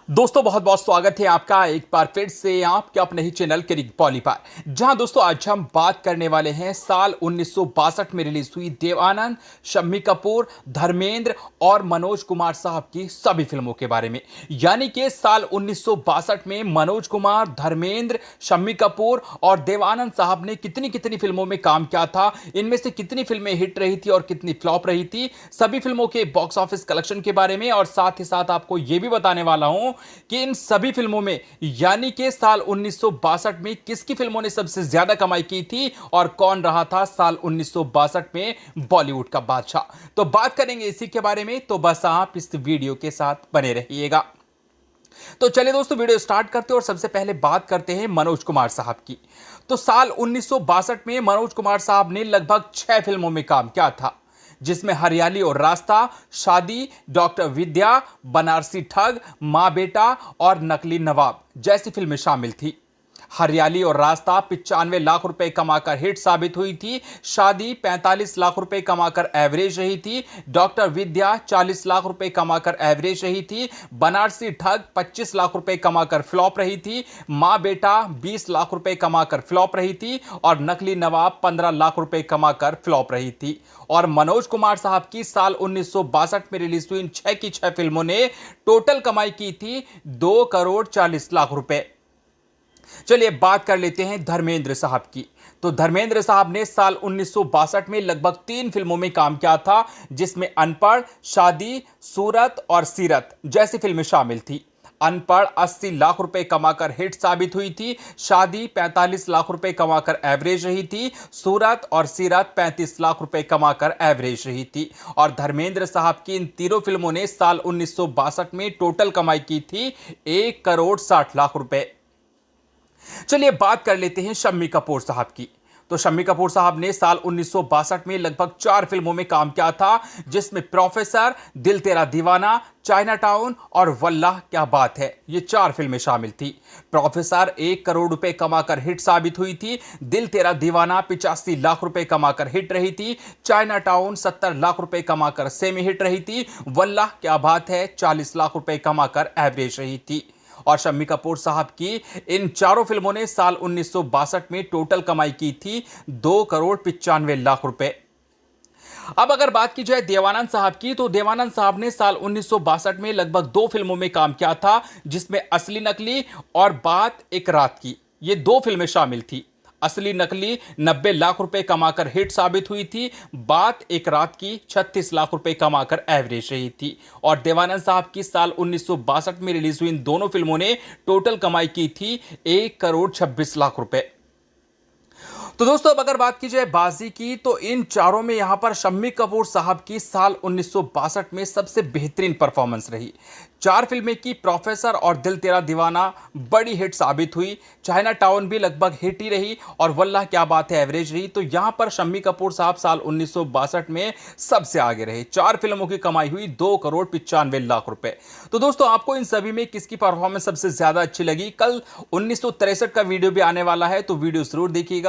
दोस्तों बहुत बहुत स्वागत है आपका एक बार फिर से आपके अपने ही चैनल किरिक पॉली पर। जहां दोस्तों आज हम बात करने वाले हैं साल 1962 में रिलीज हुई देवानंद, शम्मी कपूर, धर्मेंद्र और मनोज कुमार साहब की सभी फिल्मों के बारे में। यानी कि साल 1962 में मनोज कुमार, धर्मेंद्र, शम्मी कपूर और देवानंद साहब ने कितनी कितनी फिल्मों में काम किया था, इनमें से कितनी फिल्में हिट रही थी और कितनी फ्लॉप रही थी, सभी फिल्मों के बॉक्स ऑफिस कलेक्शन के बारे में। और साथ ही साथ आपको यह भी बताने वाला हूं कि इन सभी फिल्मों में यानी कि साल 1962 में किसकी फिल्मों ने सबसे ज्यादा कमाई की थी और कौन रहा था साल 1962 में बॉलीवुड का बादशाह। तो बात करेंगे इसी के बारे में, तो बस आप इस वीडियो के साथ बने रहिएगा। तो चलिए दोस्तों वीडियो स्टार्ट करते हैं और सबसे पहले बात करते हैं मनोज कुमार साहब की। तो साल 1962 में मनोज कुमार साहब ने लगभग 6 फिल्मों में काम किया था, जिसमें हरियाली और रास्ता, शादी, डॉक्टर विद्या, बनारसी ठग, मां बेटा और नकली नवाब जैसी फिल्में शामिल थी। हरियाली और रास्ता 95 लाख रुपए कमाकर हिट साबित हुई थी। शादी 45 लाख रुपए कमाकर एवरेज रही थी। डॉक्टर विद्या 40 लाख रुपए कमाकर एवरेज रही थी। बनारसी ठग 25 लाख रुपए कमाकर फ्लॉप रही थी। मां बेटा 20 लाख रुपए कमाकर फ्लॉप रही थी और नकली नवाब 15 लाख रुपए कमाकर फ्लॉप रही थी। और मनोज कुमार साहब की साल 1962 में रिलीज हुई इन 6 की 6 फिल्मों ने टोटल कमाई की थी 2 करोड़ 40 लाख रुपए। चलिए बात कर लेते हैं धर्मेंद्र साहब की। तो धर्मेंद्र साहब ने साल 1962 में लगभग 3 फिल्मों में काम किया था, जिसमें अनपढ़, शादी, सूरत और सीरत जैसी फिल्में शामिल थी। अनपढ़ 80 लाख रुपए कमाकर हिट साबित हुई थी। शादी 45 लाख रुपए कमाकर एवरेज रही थी। सूरत और सीरत 35 लाख रुपए कमाकर एवरेज रही थी। और धर्मेंद्र साहब की इन तीनों फिल्मों ने साल 1962 में टोटल कमाई की थी 1 करोड़ 60 लाख रुपए। चलिए बात कर लेते हैं शम्मी कपूर साहब की। तो शम्मी कपूर साहब ने साल 1962 में लगभग 4 फिल्मों में काम किया था, जिसमें प्रोफेसर, दिल तेरा दीवाना, चाइना टाउन और वल्लाह क्या बात है, ये 4 फिल्में शामिल थी। प्रोफेसर 1 करोड़ रुपए कमाकर हिट साबित हुई थी। दिल तेरा दीवाना 85 लाख रुपए कमाकर हिट रही थी। चाइना टाउन 70 लाख रुपए कमाकर सेमी हिट रही थी। वल्लाह क्या बात है 40 लाख रुपए कमाकर एवरेज रही थी। और शम्मी कपूर साहब की इन चारों फिल्मों ने साल 1962 में टोटल कमाई की थी 2 करोड़ 95 लाख रुपए। अब अगर बात की जाए देवानंद साहब की, तो देवानंद साहब ने साल 1962 में लगभग 2 फिल्मों में काम किया था, जिसमें असली नकली और बात एक रात की, ये 2 फिल्में शामिल थी। असली नकली 90 लाख रुपए कमाकर हिट साबित हुई थी। बात एक रात की 36 लाख रुपए कमाकर एवरेज रही थी। और देवानंद साहब की साल 1962 में रिलीज हुई इन दोनों फिल्मों ने टोटल कमाई की थी 1 करोड़ 26 लाख रुपए। तो दोस्तों अब अगर बात की जाए बाजी की, तो इन चारों में यहां पर शम्मी कपूर साहब की साल 1962 में सबसे बेहतरीन परफॉर्मेंस रही। 4 फिल्में की, प्रोफेसर और दिल तेरा दीवाना बड़ी हिट साबित हुई। चाइना टाउन भी लगभग हिट ही रही और वल्लाह क्या बात है एवरेज रही। तो यहां पर शम्मी कपूर साहब साल 1962 में सबसे आगे रहे। 4 फिल्मों की कमाई हुई 2 करोड़ 95 लाख रुपए। तो दोस्तों आपको इन सभी में किसकी परफॉर्मेंस सबसे ज्यादा अच्छी लगी? कल 1963 का वीडियो भी आने वाला है, तो वीडियो जरूर देखिएगा।